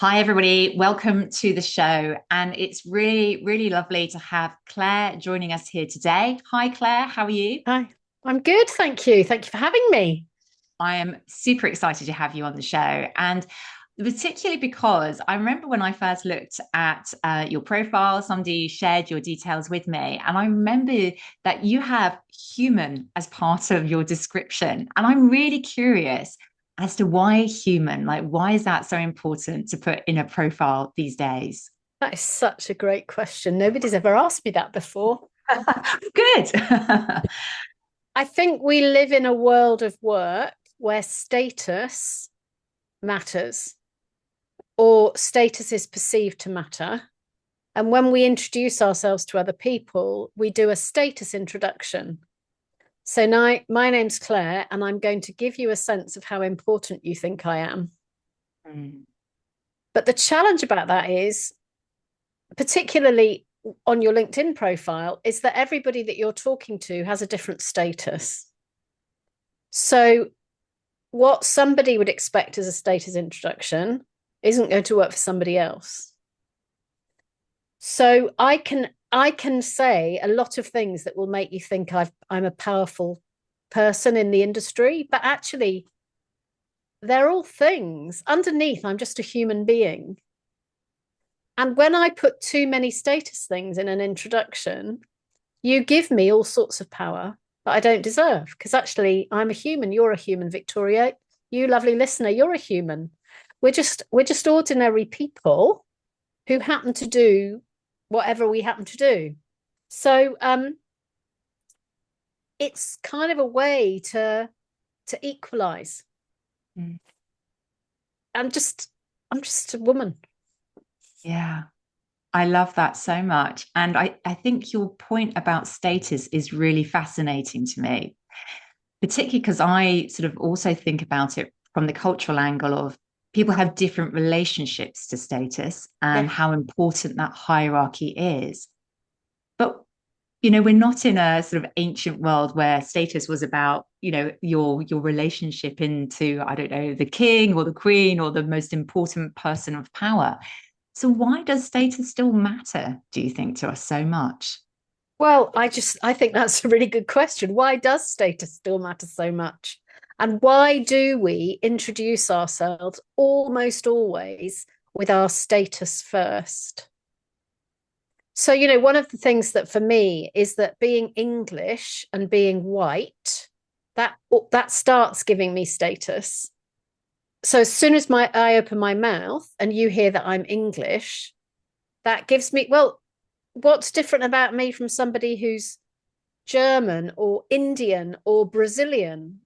Hi, everybody. Welcome to the show. And it's really, really lovely to have Claire joining us here today. Hi, Claire. How are you? Hi, I'm good, thank you. Thank you for having me. I am super excited to have you on the show. And particularly because I remember when I first looked at your profile, somebody shared your details with me. And I remember that you have human as part of your description. And I'm really curious as to why human, like, why is that so important to put in a profile these days? That is such a great question. Nobody's ever asked me that before. Good. I think we live in a world of work where status matters or status is perceived to matter. And when we introduce ourselves to other people, we do a status introduction. So now my name's Claire, and I'm going to give you a sense of how important you think I am. Mm. But the challenge about that is, particularly on your LinkedIn profile, is that everybody that you're talking to has a different status. So, what somebody would expect as a status introduction isn't going to work for somebody else. So, I can say a lot of things that will make you think I'm a powerful person in the industry, but actually, they're all things. Underneath, I'm just a human being. And when I put too many status things in an introduction, you give me all sorts of power that I don't deserve. Because actually, I'm a human. You're a human, Victoria. You, lovely listener, you're a human. We're just ordinary people who happen to do whatever we happen to do. So it's kind of a way to equalize. Mm. I'm just I'm just a woman. Yeah, I love that so much. And I think your point about status is really fascinating to me, particularly because I sort of also think about it from the cultural angle of people have different relationships to status Yeah. and how important that hierarchy is. But we're not in a sort of ancient world where status was about, your relationship into, I don't know, the king or the queen or the most important person of power. So why does status still matter, do you think, to us so much? Well, I think that's a really good question. Why does status still matter so much? And why do we introduce ourselves almost always with our status first? So, one of the things that for me is that being English and being white, that starts giving me status. So as soon as I open my mouth and you hear that I'm English, that gives me, well, what's different about me from somebody who's German or Indian or Brazilian?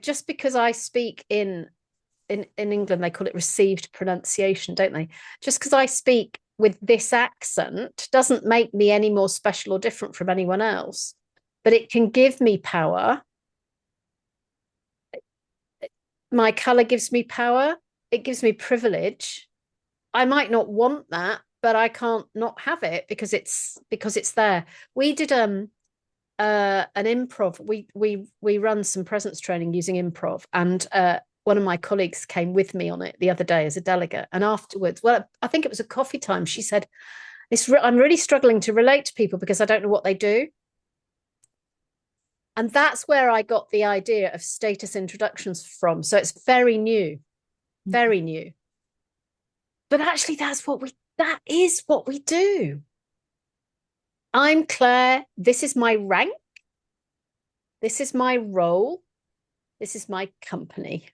Just because I speak in England, they call it received pronunciation, don't they? Just because I speak with this accent doesn't make me any more special or different from anyone else, but it can give me power. My color gives me power. It gives me privilege. I might not want that, but I can't not have it because it's there. We did an improv. We run some presence training using improv, and one of my colleagues came with me on it the other day as a delegate. And afterwards, well, I think it was a coffee time. She said, I'm really struggling to relate to people because I don't know what they do. And that's where I got the idea of status introductions from. So it's very new, very new. But actually, that is what we do. I'm Claire. This is my rank. This is my role. This is my company.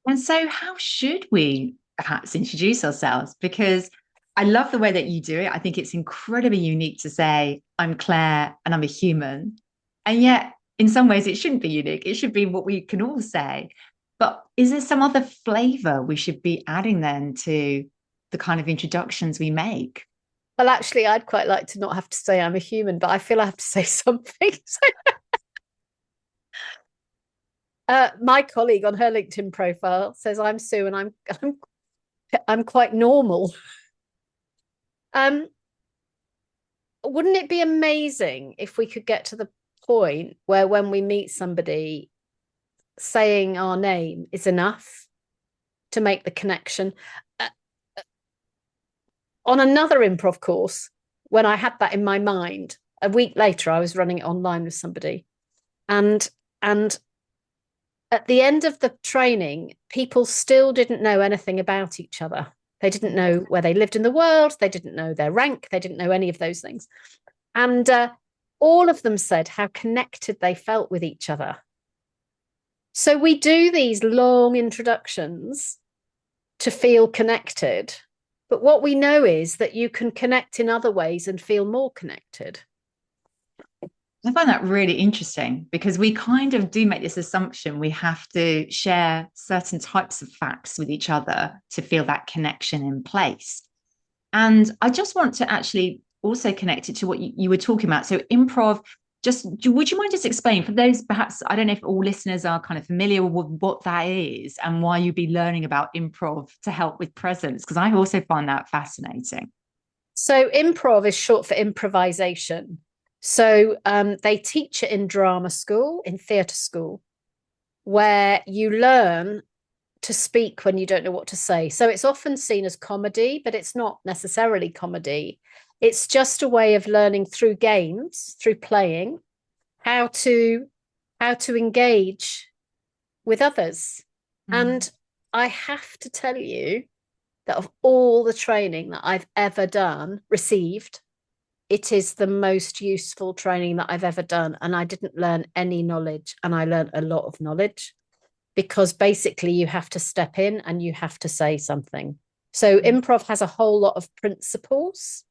And so, how should we perhaps introduce ourselves? Because I love the way that you do it. I think it's incredibly unique to say, I'm Claire and I'm a human. And yet, in some ways, it shouldn't be unique. It should be what we can all say. But is there some other flavor we should be adding then to the kind of introductions we make? Well, actually, I'd quite like to not have to say I'm a human, but I feel I have to say something. My colleague on her LinkedIn profile says I'm Sue, and I'm quite normal. Um, wouldn't it be amazing if we could get to the point where when we meet somebody, saying our name is enough to make the connection. Uh, on another improv course, when I had that in my mind, a week later, I was running it online with somebody. And at the end of the training, people still didn't know anything about each other. They didn't know where they lived in the world. They didn't know their rank. They didn't know any of those things. And all of them said how connected they felt with each other. So we do these long introductions to feel connected. But what we know is that you can connect in other ways and feel more connected. I find that really interesting because we kind of do make this assumption we have to share certain types of facts with each other to feel that connection in place. And I just want to actually also connect it to what you were talking about. So improv, just would you mind just explaining for those, perhaps, I don't know if all listeners are kind of familiar with what that is and why you'd be learning about improv to help with presence? Because I also find that fascinating. So improv is short for improvisation. So they teach it in drama school, in theatre school, where you learn to speak when you don't know what to say. So it's often seen as comedy, but it's not necessarily comedy. It's just a way of learning through games, through playing, how to engage with others. And I have to tell you that of all the training that I've ever received, it is the most useful training that I've ever done. And I didn't learn any knowledge, and I learned a lot of knowledge, because basically you have to step in and you have to say something. So improv has a whole lot of principles.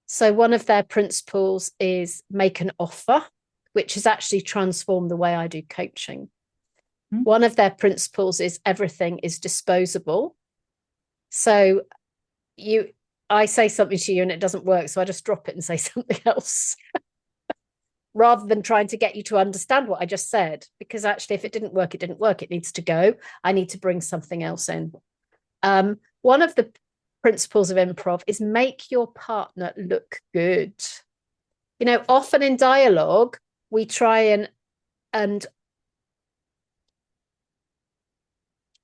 So one of their principles is make an offer, which has actually transformed the way I do coaching. One of their principles is everything is disposable. So I say something to you and it doesn't work, so I just drop it and say something else. Rather than trying to get you to understand what I just said, because actually, if it didn't work, it didn't work. It needs to go. I need to bring something else in. One of the principles of improv is make your partner look good. You know, often in dialogue, we try and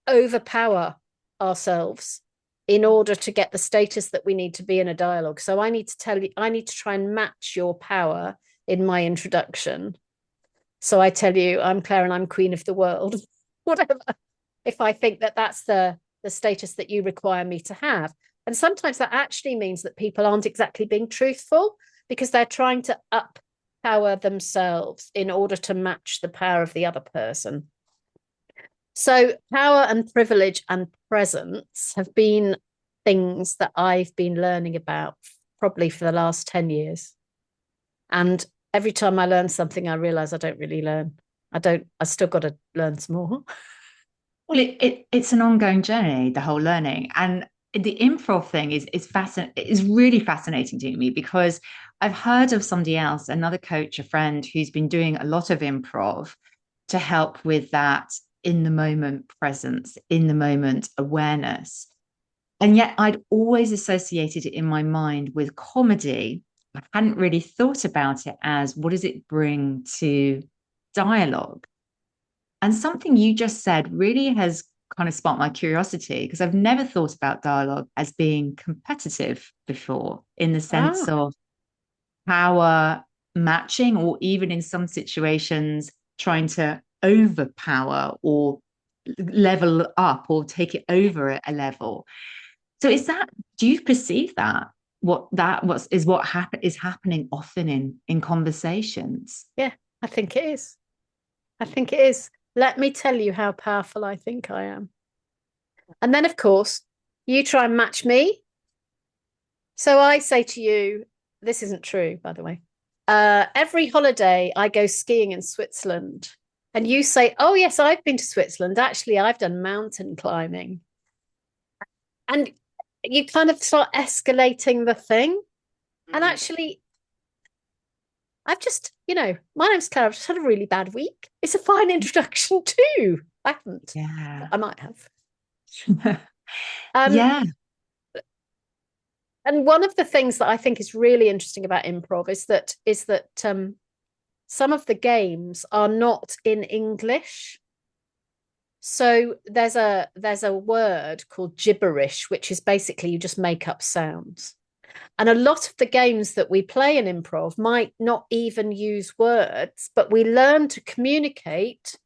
overpower ourselves in order to get the status that we need to be in a dialogue. So I need to try and match your power in my introduction. So I tell you, I'm Claire and I'm queen of the world, whatever, if I think that that's the status that you require me to have. And sometimes that actually means that people aren't exactly being truthful because they're trying to up-power themselves in order to match the power of the other person. So power and privilege and presence have been things that I've been learning about probably for the last 10 years. And every time I learn something, I realize I don't really learn. I still got to learn some more. Well, it's an ongoing journey, the whole learning. And the improv thing is really fascinating to me because I've heard of somebody else, another coach, a friend who's been doing a lot of improv to help with that in the moment presence, in the moment awareness. And yet I'd always associated it in my mind with comedy. I hadn't really thought about it as what does it bring to dialogue? And something you just said really has kind of sparked my curiosity because I've never thought about dialogue as being competitive before, in the sense of power matching, or even in some situations, trying to overpower or level up or take it over a level. So do you perceive that? What is happening often in conversations? Yeah, I think it is. I think it is. Let me tell you how powerful I think I am. And then, of course, you try and match me. So I say to you, this isn't true, by the way. Every holiday I go skiing in Switzerland. And you say, oh, yes, I've been to Switzerland. Actually, I've done mountain climbing. And you kind of start escalating the thing. And actually, I've just, my name's Claire. I've just had a really bad week. It's a fine introduction too. I haven't. Yeah. I might have. Yeah. And one of the things that I think is really interesting about improv is that some of the games are not in English. So there's a word called gibberish, which is basically you just make up sounds. And a lot of the games that we play in improv might not even use words, but we learn to communicate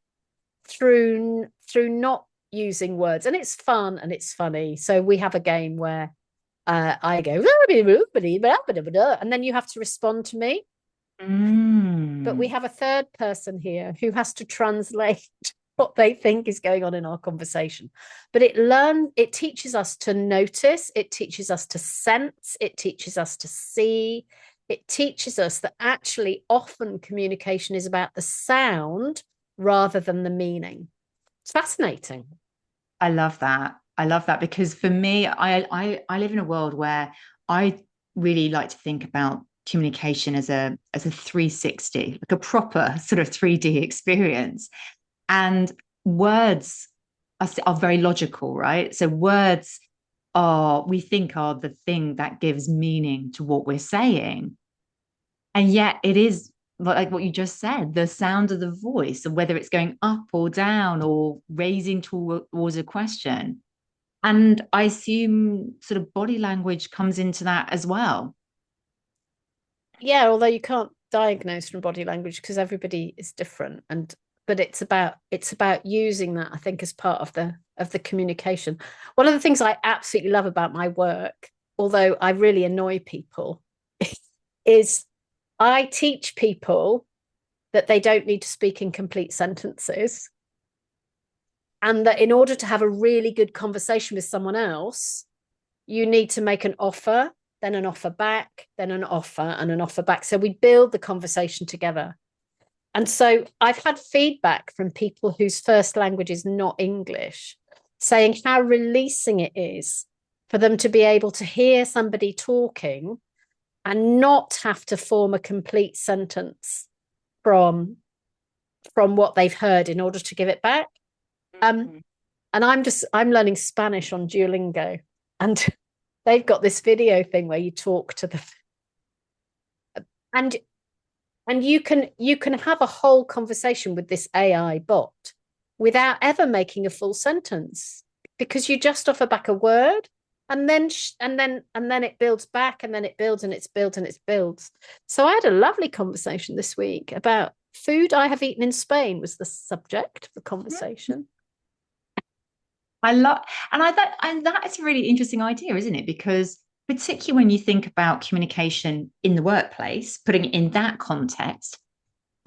through not using words. And it's fun and it's funny. So we have a game where I go, and then you have to respond to me. But we Mm. have a third person here who has to translate what they think is going on in our conversation. But it teaches us to notice, it teaches us to sense, it teaches us to see, it teaches us that actually often communication is about the sound rather than the meaning. It's fascinating. I love that. I love that because for me, I live in a world where I really like to think about communication as a 360, like a proper sort of 3D experience. And words are very logical, right? So words we think are the thing that gives meaning to what we're saying. And yet it is like what you just said, the sound of the voice, and whether it's going up or down or raising towards a question. And I assume sort of body language comes into that as well. Yeah, although you can't diagnose from body language because everybody is different, and but it's about using that, I think, as part of the communication. One of the things I absolutely love about my work, although I really annoy people, is I teach people that they don't need to speak in complete sentences, and that in order to have a really good conversation with someone else, you need to make an offer, then an offer back, then an offer, and an offer back. So we build the conversation together. And so I've had feedback from people whose first language is not English, saying how releasing it is for them to be able to hear somebody talking and not have to form a complete sentence from what they've heard in order to give it back. Um, Mm. and I'm learning Spanish on Duolingo, and they've got this video thing where you talk to the and you can have a whole conversation with this AI bot without ever making a full sentence, because you just offer back a word, and then it builds back, and then it builds and it's built and it's builds. So I had a lovely conversation this week about food I have eaten in Spain was the subject of the conversation. I love, and that is a really interesting idea, isn't it? Because particularly when you think about communication in the workplace, putting it in that context,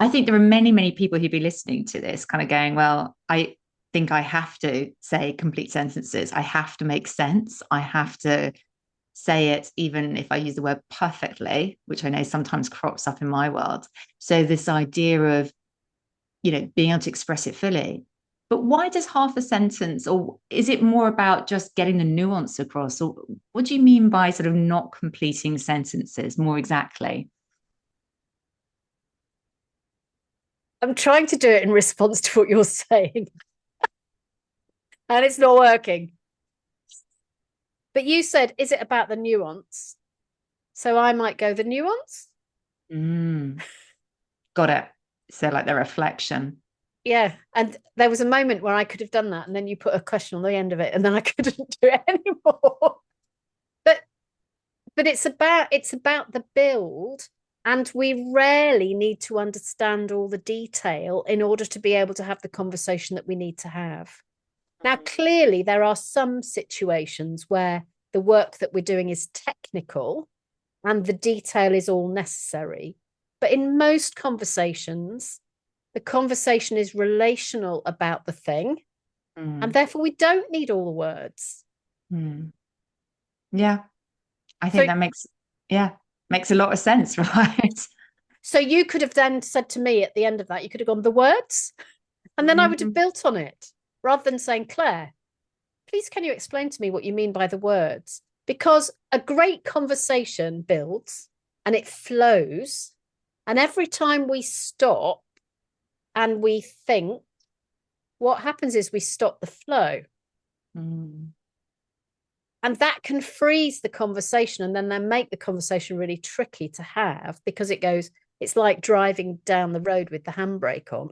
I think there are many, many people who'd be listening to this kind of going, well, I think I have to say complete sentences. I have to make sense. I have to say it, even if I use the word perfectly, which I know sometimes crops up in my world. So this idea of, being able to express it fully. But why does half a sentence, or is it more about just getting the nuance across? Or what do you mean by sort of not completing sentences more exactly? I'm trying to do it in response to what you're saying, and it's not working. But you said, is it about the nuance? So I might go, the nuance? Mm, got it. So, like the reflection. Yeah. And there was a moment where I could have done that, and then you put a question on the end of it, and then I couldn't do it anymore. But it's about the build, and we rarely need to understand all the detail in order to be able to have the conversation that we need to have. Now, clearly, there are some situations where the work that we're doing is technical and the detail is all necessary. But in most conversations, the conversation is relational about the thing, and Mm, therefore we don't need all the words. mm. Yeah, I think So, that makes a lot of sense, right? so you could have then said to me at the end of that, you could have gone the words, and then I would have Mm, built on it rather than saying, Claire, please can you explain to me what you mean by the words? Because a great conversation builds and it flows. And every time we stop and we think, what happens is we stop the flow. mm. And that can freeze the conversation and then make the conversation really tricky to have, because it's like driving down the road with the handbrake on.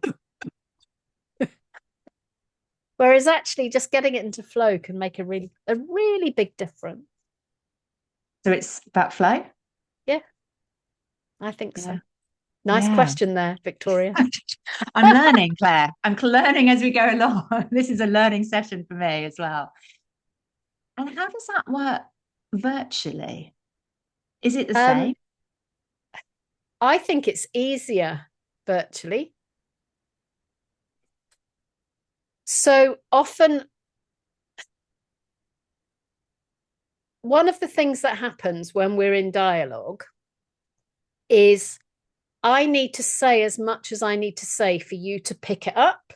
Whereas actually just getting it into flow can make a really big difference. So it's about flow. Yeah, I think Yeah. so. Nice Yeah. question there, Victoria. I'm learning, Claire. I'm learning as we go along. This is a learning session for me as well. And how does that work virtually? Is it the Um, same? I think it's easier virtually. So often, one of the things that happens when we're in dialogue is I need to say as much as I need to say for you to pick it up.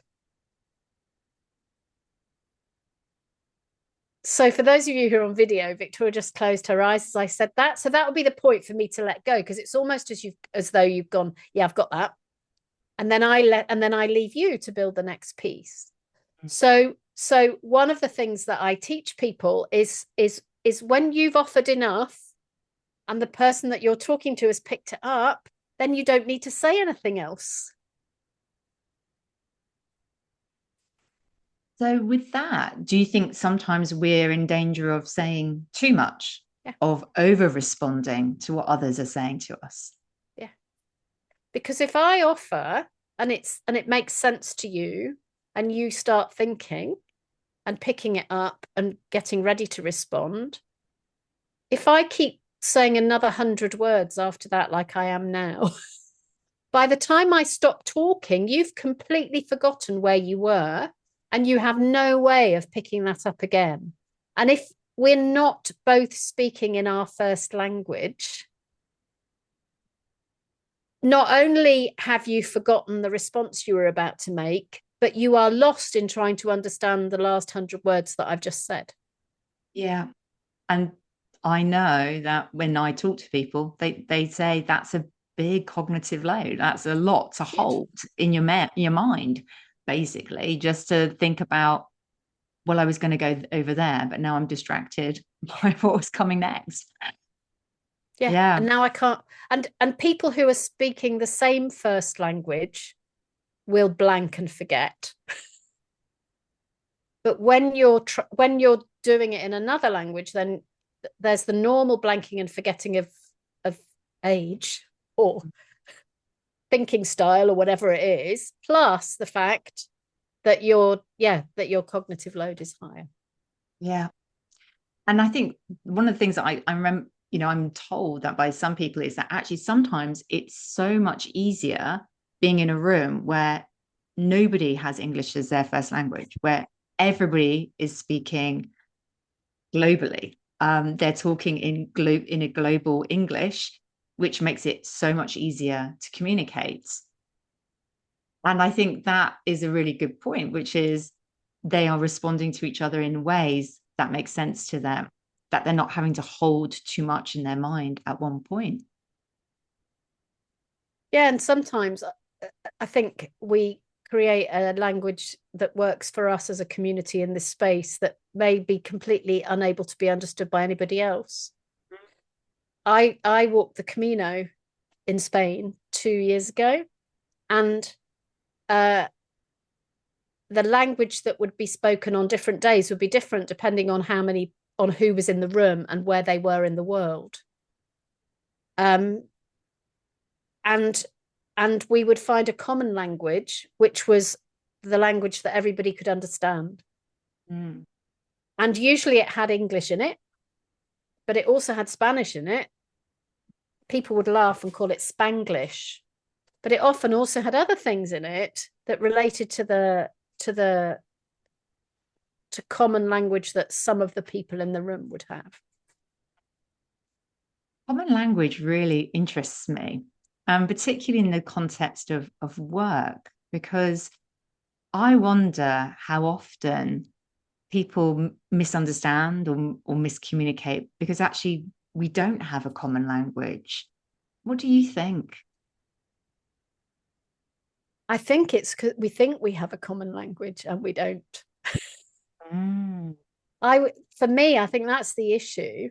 So for those of you who are on video, Victoria just closed her eyes as I said that. So that would be the point for me to let go, because it's almost as though you've gone, yeah, I've got that. And then I leave you to build the next piece. So one of the things that I teach people is when you've offered enough and the person that you're talking to has picked it up, then you don't need to say anything else. So, with that, do you think sometimes we're in danger of saying too much, Yeah, of over responding to what others are saying to us? yeah. Because if I offer and it makes sense to you and you start thinking and picking it up and getting ready to respond, if I keep saying another 100 words after that, like I am now, by the time I stop talking, you've completely forgotten where you were and you have no way of picking that up again. And if we're not both speaking in our first language, not only have you forgotten the response you were about to make, but you are lost in trying to understand the last 100 words that I've just said. Yeah. And I know that when I talk to people, they say that's a big cognitive load. That's a lot to Huge. hold in your mind, basically, just to think about, well, I was going to go over there, but now I'm distracted by what was coming next. Yeah. Yeah. And now I can't. And people who are speaking the same first language will blank and forget. But when you're doing it in another language, then there's the normal blanking and forgetting of age or thinking style or whatever it is, plus the fact that your cognitive load is higher. Yeah. And I think one of the things that I remember, I'm told that by some people is that actually sometimes it's so much easier being in a room where nobody has English as their first language, where everybody is speaking globally. They're talking in a global English, which makes it so much easier to communicate. And I think that is a really good point, which is they are responding to each other in ways that make sense to them, that they're not having to hold too much in their mind at one point. Yeah, and sometimes I think we create a language that works for us as a community in this space that may be completely unable to be understood by anybody else. I walked the Camino in Spain 2 years ago, and uh, the language that would be spoken on different days would be different depending on who was in the room and where they were in the world. Um, and and we would find a common language, which was the language that everybody could understand. Mm. And usually it had English in it, but it also had Spanish in it. People would laugh and call it Spanglish, but it often also had other things in it that related to the to common language that some of the people in the room would have. Common language really interests me, particularly in the context of work, because I wonder how often people misunderstand or miscommunicate because actually we don't have a common language. What do you think? I think it's because we think we have a common language and we don't. Mm. For me, I think that's the issue.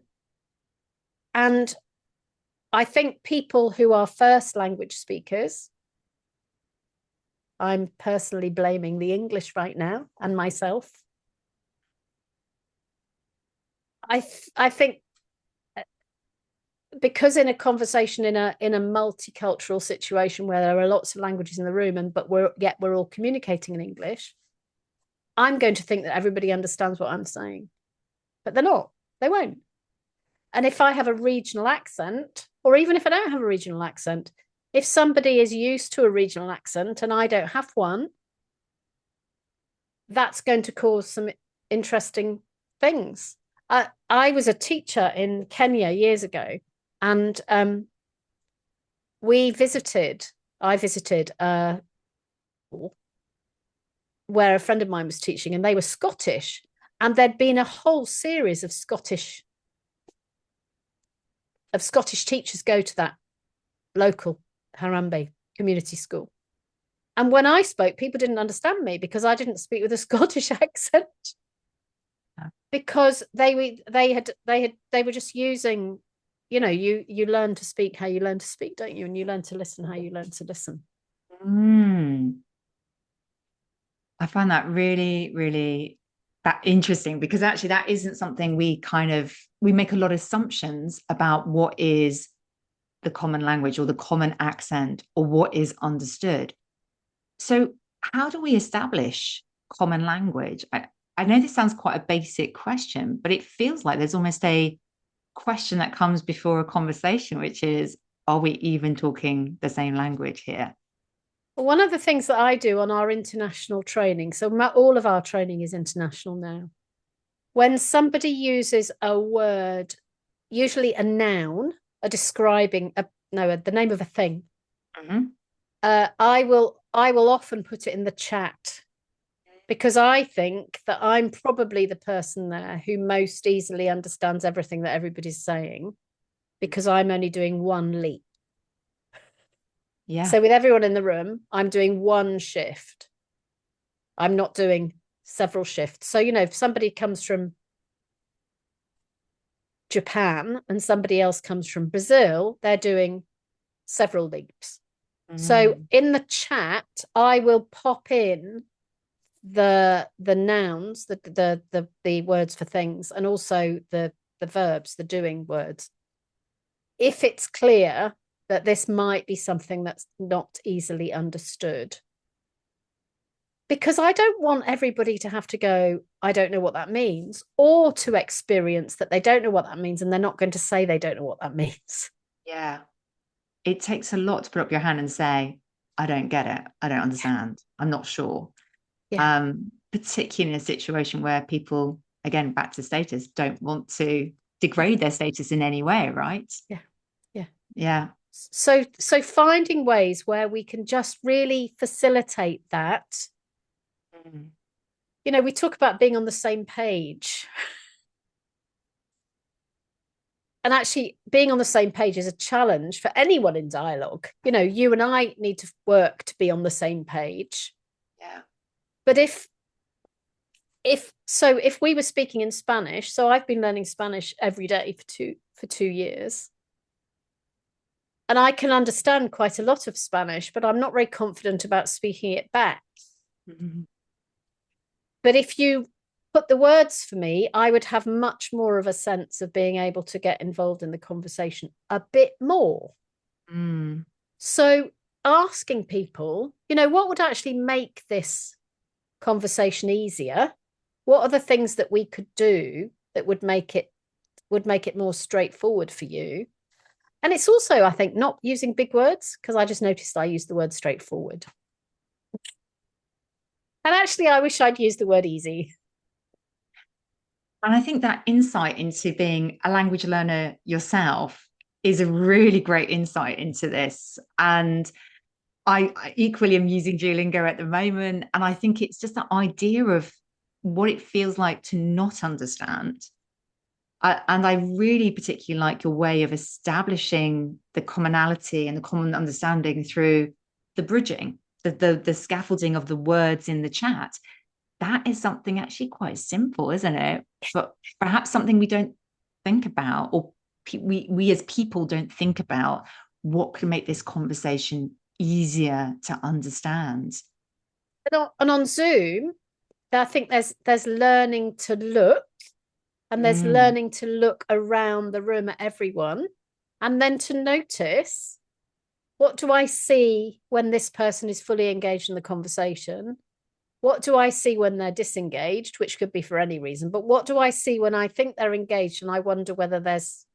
And I think people who are first language speakers I'm personally blaming the English right now and myself. I think because in a conversation in a multicultural situation where there are lots of languages in the room but we're all communicating in English, I'm going to think that everybody understands what I'm saying, but they're not. They won't. And if I have a regional accent, or even if I don't have a regional accent, if somebody is used to a regional accent and I don't have one, that's going to cause some interesting things. I was a teacher in Kenya years ago, and I visited where a friend of mine was teaching, and they were Scottish, and there'd been a whole series of Scottish teachers go to that local Harambe community school. And when I spoke, people didn't understand me because I didn't speak with a Scottish accent. Because they were just using, you learn to speak how you learn to speak, don't you? And you learn to listen how you learn to listen. I find that really, really that interesting, because actually that isn't something we make a lot of assumptions about what is the common language or the common accent or what is understood. So how do we establish common language? I know this sounds quite a basic question, but it feels like there's almost a question that comes before a conversation, which is, are we even talking the same language here? One of the things that I do on our international training, so all of our training is international now. When somebody uses a word, usually a noun, the name of a thing, I will often put it in the chat, because I think that I'm probably the person there who most easily understands everything that everybody's saying, because I'm only doing one leap. Yeah. So with everyone in the room, I'm doing one shift. I'm not doing several shifts. So, if somebody comes from Japan and somebody else comes from Brazil, they're doing several leaps. So in the chat, I will pop in the nouns, the words for things, and also the verbs, the doing words, if it's clear that this might be something that's not easily understood. Because I don't want everybody to have to go, I don't know what that means, or to experience that they don't know what that means and they're not going to say they don't know what that means. Yeah. It takes a lot to put up your hand and say, I don't get it. I don't understand. I'm not sure. Yeah. Particularly in a situation where people, again, back to status, don't want to degrade their status in any way, right? Yeah. Yeah. Yeah. So finding ways where we can just really facilitate that. We talk about being on the same page. And actually being on the same page is a challenge for anyone in dialogue. You and I need to work to be on the same page. Yeah. But if we were speaking in Spanish, so I've been learning Spanish every day for 2 years. And I can understand quite a lot of Spanish, but I'm not very confident about speaking it back. But if you put the words for me, I would have much more of a sense of being able to get involved in the conversation a bit more. So asking people, what would actually make this conversation easier? What are the things that we could do that would make it more straightforward for you? And it's also, I think, not using big words, because I just noticed I used the word straightforward. And actually, I wish I'd used the word easy. And I think that insight into being a language learner yourself is a really great insight into this. And I equally am using Duolingo at the moment. And I think it's just that idea of what it feels like to not understand. And I really particularly like your way of establishing the commonality and the common understanding through the bridging, the scaffolding of the words in the chat. That is something actually quite simple, isn't it? But perhaps something we don't think about, or we as people don't think about what could make this conversation easier to understand. And on Zoom, I think there's learning to look, and there's Mm. learning to look around the room at everyone, and then to notice, what do I see when this person is fully engaged in the conversation? What do I see when they're disengaged, which could be for any reason, but what do I see when I think they're engaged and I wonder whether there's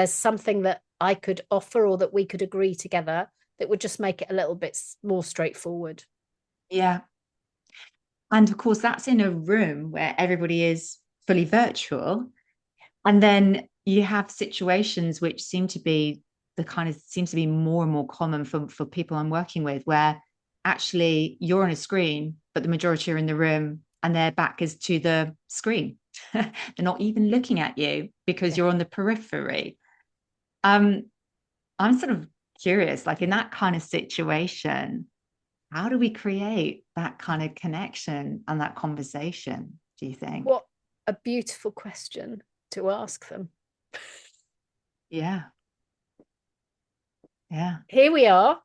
something that I could offer or that we could agree together that would just make it a little bit more straightforward. Yeah. And of course, that's in a room where everybody is fully virtual. And then you have situations which seem to be the kind of seems to be more and more common for people I'm working with, where actually you're on a screen, but the majority are in the room and their back is to the screen. They're not even looking at you because Yeah. you're on the periphery. Um, I'm sort of curious, like in that kind of situation, how do we create that kind of connection and that conversation, do you think? What a beautiful question to ask them. Yeah. Yeah. Here we are.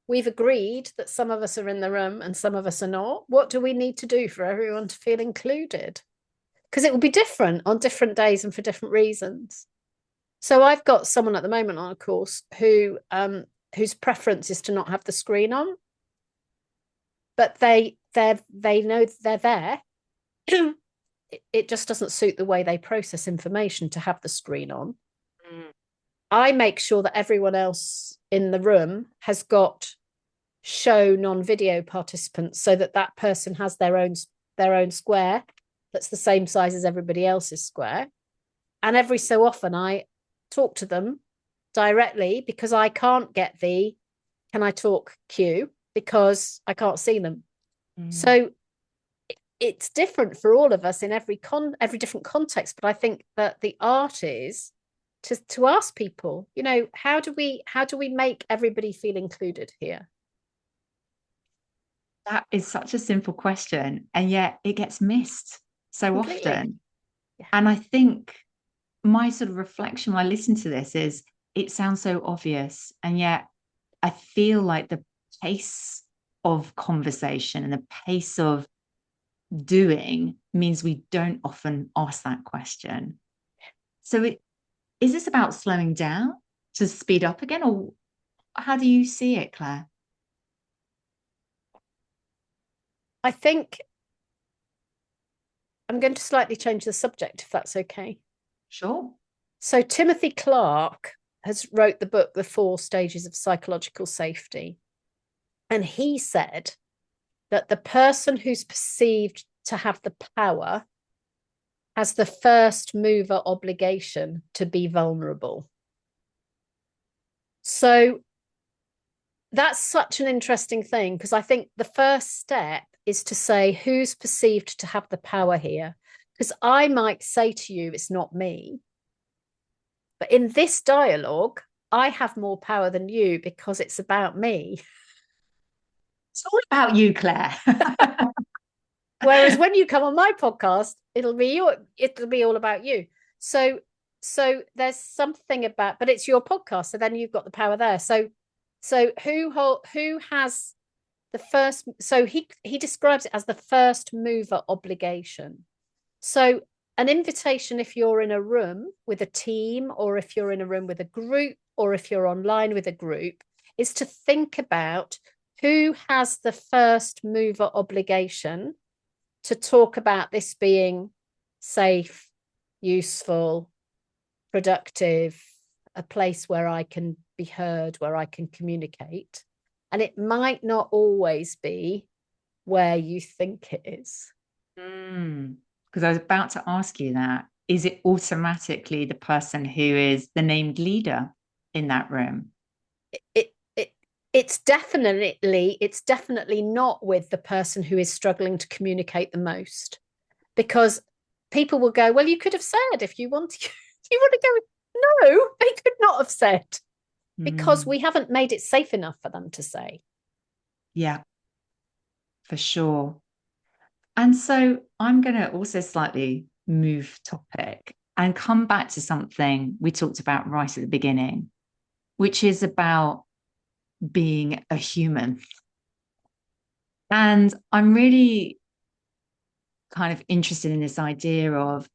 We've agreed that some of us are in the room and some of us are not. What do we need to do for everyone to feel included? Because it will be different on different days and for different reasons. So I've got someone at the moment on a course whose preference is to not have the screen on, but they know they're there. It just doesn't suit the way they process information to have the screen on. Mm. I make sure that everyone else in the room has got show non-video participants so that that person has their own square that's the same size as everybody else's square. And every so often I talk to them directly because I can't get the can I talk cue because I can't see them. Mm. So it's different for all of us in every different context, but I think that the art is to ask people, how do we make everybody feel included here? That is such a simple question, and yet it gets missed so Completely. often. Yeah. And I think my sort of reflection when I listen to this is it sounds so obvious, and yet I feel like the pace of conversation and the pace of doing means we don't often ask that question. So is this about slowing down to speed up again, or how do you see it, Claire? I think I'm going to slightly change the subject if that's okay. Sure. So Timothy Clark has wrote the book The Four Stages of Psychological Safety, and he said that the person who's perceived to have the power has the first mover obligation to be vulnerable. So that's such an interesting thing because I think the first step is to say who's perceived to have the power here. Because I might say to you, it's not me. But in this dialogue, I have more power than you because it's about me. It's all about you, Claire. Whereas when you come on my podcast, it'll be all about you. So so there's something about, but it's your podcast, so then you've got the power there. So who has the first? So he describes it as the first mover obligation. So an invitation if you're in a room with a team, or if you're in a room with a group, or if you're online with a group, is to think about who has the first mover obligation to talk about this being safe, useful, productive, a place where I can be heard, where I can communicate. And it might not always be where you think it is. Because I was about to ask you that. Is it automatically the person who is the named leader in that room? It's definitely not with the person who is struggling to communicate the most, because people will go, well, you could have said if you want to. You want to go, no, they could not have said, because Mm. we haven't made it safe enough for them to say. Yeah, for sure. And so I'm going to also slightly move topic and come back to something we talked about right at the beginning, which is about being a human. And I'm really kind of interested in this idea of,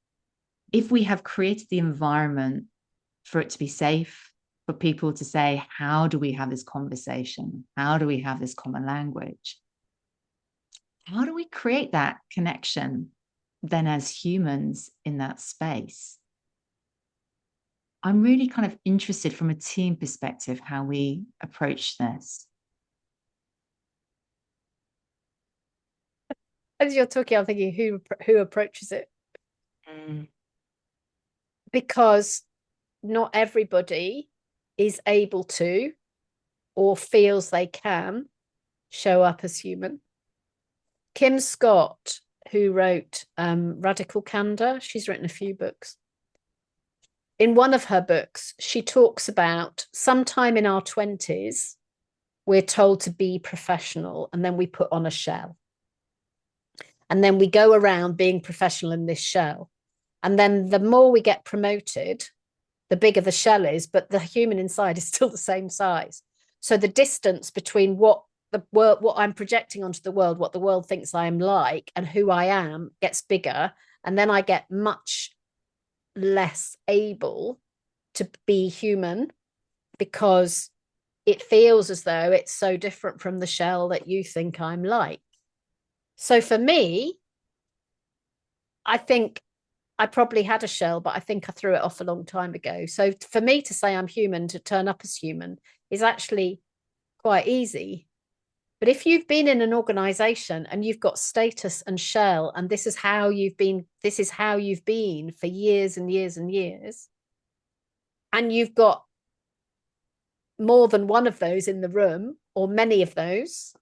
if we have created the environment for it to be safe, for people to say, how do we have this conversation? How do we have this common language? How do we create that connection then as humans in that space? I'm really kind of interested from a team perspective how we approach this. As you're talking, I'm thinking who approaches it, Mm. because not everybody is able to or feels they can show up as human. Kim Scott, who wrote Radical Candor, she's written a few books. In one of her books, she talks about sometime in our 20s, we're told to be professional, and then we put on a shell. And then we go around being professional in this shell. And then the more we get promoted, the bigger the shell is, but the human inside is still the same size. So the distance between what I'm projecting onto the world, what the world thinks I am like, and who I am gets bigger. And then I get much less able to be human, because it feels as though it's so different from the shell that you think I'm like. So for me, I think I probably had a shell, but I think I threw it off a long time ago. So for me to say I'm human, to turn up as human, is actually quite easy. But if you've been in an organization and you've got status and shell, and this is how you've been for years and years and years, and you've got more than one of those in the room, or many of those,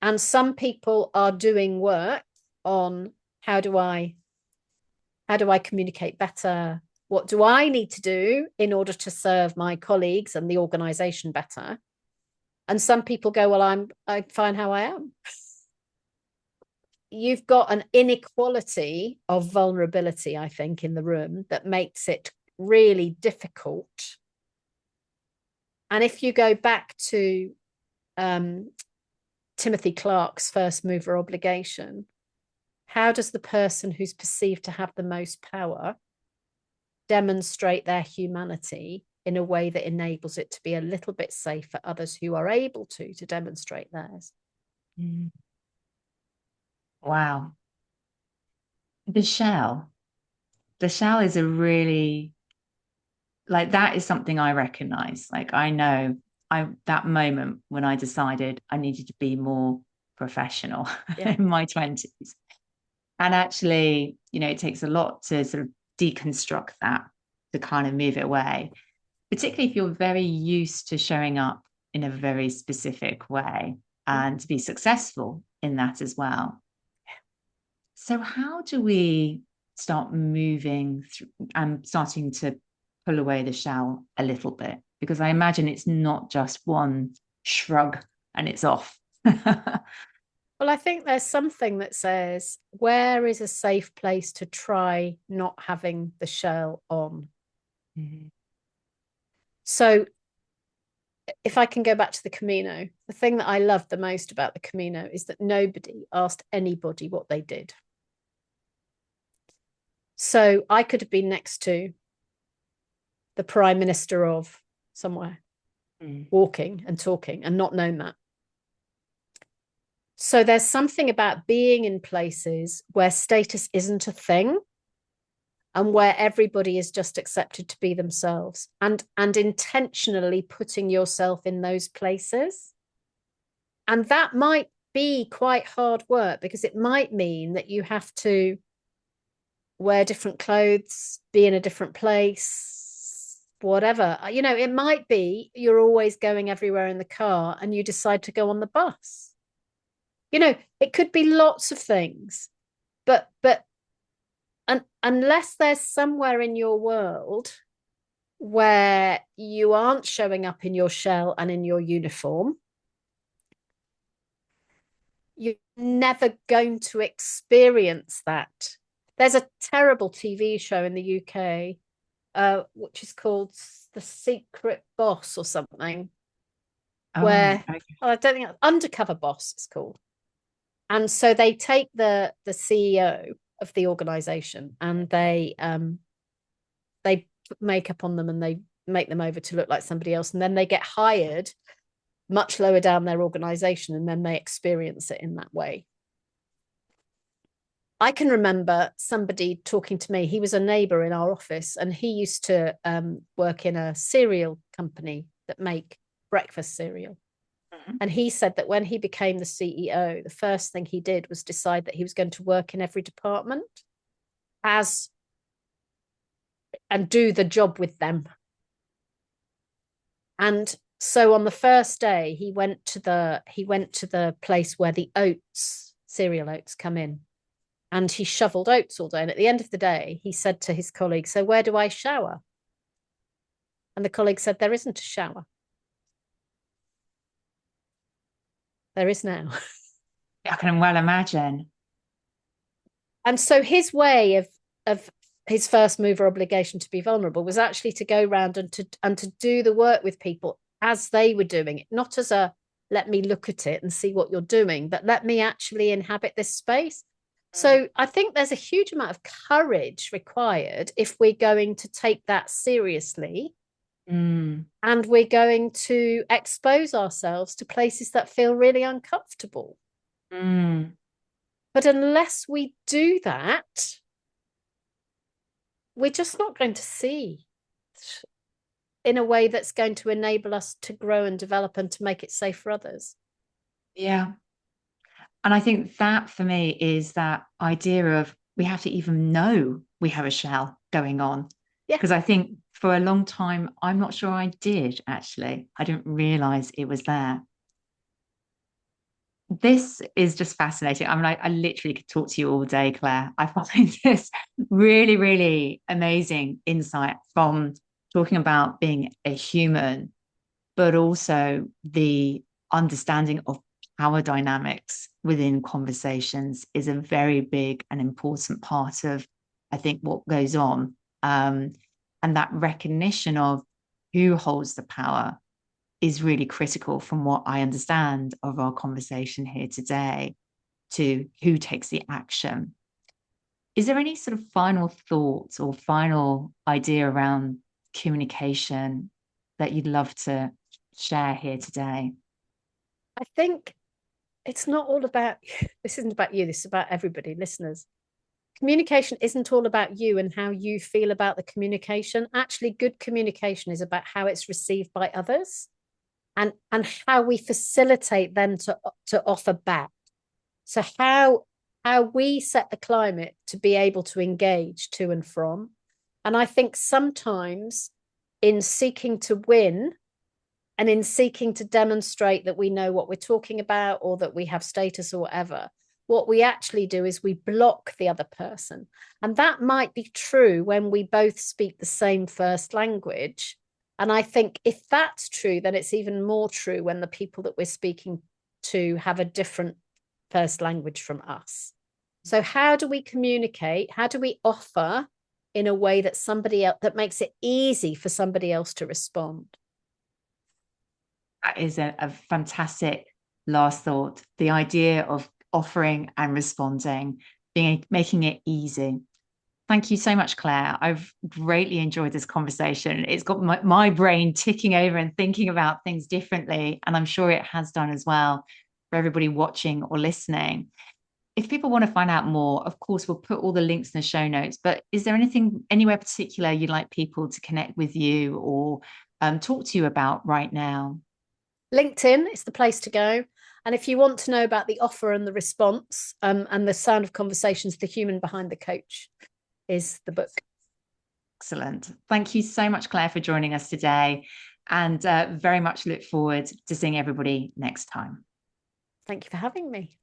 and some people are doing work on how do I communicate better? What do I need to do in order to serve my colleagues and the organization better? And some people go, well, I'm fine how I am. You've got an inequality of vulnerability, I think, in the room that makes it really difficult. And if you go back to Timothy Clark's first mover obligation, how does the person who's perceived to have the most power demonstrate their humanity in a way that enables it to be a little bit safe for others who are able to demonstrate theirs? Mm. Wow. The shell. The shell is a really, like, that is something I recognize. Like, I know that moment when I decided I needed to be more professional Yeah. in my 20s. And actually, it takes a lot to sort of deconstruct that, to kind of move it away, particularly if you're very used to showing up in a very specific way and to be successful in that as well. So, how do we start moving through and starting to pull away the shell a little bit? Because I imagine it's not just one shrug and it's off. Well, I think there's something that says, where is a safe place to try not having the shell on? Mm-hmm. So if I can go back to the Camino, the thing that I loved the most about the Camino is that nobody asked anybody what they did. So I could have been next to the prime minister of somewhere, walking and talking, and not known that. So there's something about being in places where status isn't a thing, and where everybody is just accepted to be themselves, and intentionally putting yourself in those places. And that might be quite hard work, because it might mean that you have to wear different clothes, be in a different place, whatever. It might be you're always going everywhere in the car and you decide to go on the bus. It could be lots of things, but unless there's somewhere in your world where you aren't showing up in your shell and in your uniform, you're never going to experience that. There's a terrible TV show in the UK, which is called The Secret Boss or something, Oh, where okay. I don't think Undercover Boss it's called. And so they take the CEO of the organization and they put makeup on them and they make them over to look like somebody else. And then they get hired much lower down their organization and then they experience it in that way. I can remember somebody talking to me. He was a neighbor in our office and he used to work in a cereal company that make breakfast cereal. Mhm. And he said that when he became the CEO, the first thing he did was decide that he was going to work in every department as and do the job with them. And so on the first day, he went to the place where the oats, cereal oats, come in. And he shoveled oats all day. And at the end of the day, he said to his colleague, "So where do I shower?" And the colleague said, "There isn't a shower." There is now. I can well imagine. And so his way of his first mover obligation to be vulnerable was actually to go around and to do the work with people as they were doing it, not as a let me look at it and see what you're doing, but let me actually inhabit this space. So I think there's a huge amount of courage required if we're going to take that seriously Mm. and we're going to expose ourselves to places that feel really uncomfortable. Mm. But unless we do that, we're just not going to see in a way that's going to enable us to grow and develop and to make it safe for others. Yeah. And I think that for me is that idea of we have to even know we have a shell going on. Yeah. Because I think for a long time, I'm not sure I did actually. I didn't realize it was there. This is just fascinating. I mean, I literally could talk to you all day, Claire. I find this really, really amazing insight from talking about being a human, but also the understanding of power dynamics within conversations is a very big and important part of, I think, what goes on. And that recognition of who holds the power is really critical from what I understand of our conversation here today to who takes the action. Is there any sort of final thoughts or final idea around communication that you'd love to share here today? I think it's not all about this isn't about you, this is about everybody, listeners. Communication isn't all about you and how you feel about the communication. Actually, good communication is about how it's received by others and how we facilitate them to offer back. So how we set the climate to be able to engage to and from. And I think sometimes in seeking to win and in seeking to demonstrate that we know what we're talking about or that we have status or whatever, what we actually do is we block the other person. And that might be true when we both speak the same first language. And I think if that's true, then it's even more true when the people that we're speaking to have a different first language from us. So how do we communicate? How do we offer in a way that somebody else that makes it easy for somebody else to respond? That is a fantastic last thought. The idea of offering and responding, making it easy. Thank you so much, Claire. I've greatly enjoyed this conversation. It's got my brain ticking over and thinking about things differently. And I'm sure it has done as well for everybody watching or listening. If people want to find out more, of course, we'll put all the links in the show notes. But is there anything, anywhere particular you'd like people to connect with you or talk to you about right now? LinkedIn is the place to go. And if you want to know about the offer and the response and the sound of conversations, the human behind the coach is the book. Excellent. Thank you so much, Claire, for joining us today. And very much look forward to seeing everybody next time. Thank you for having me.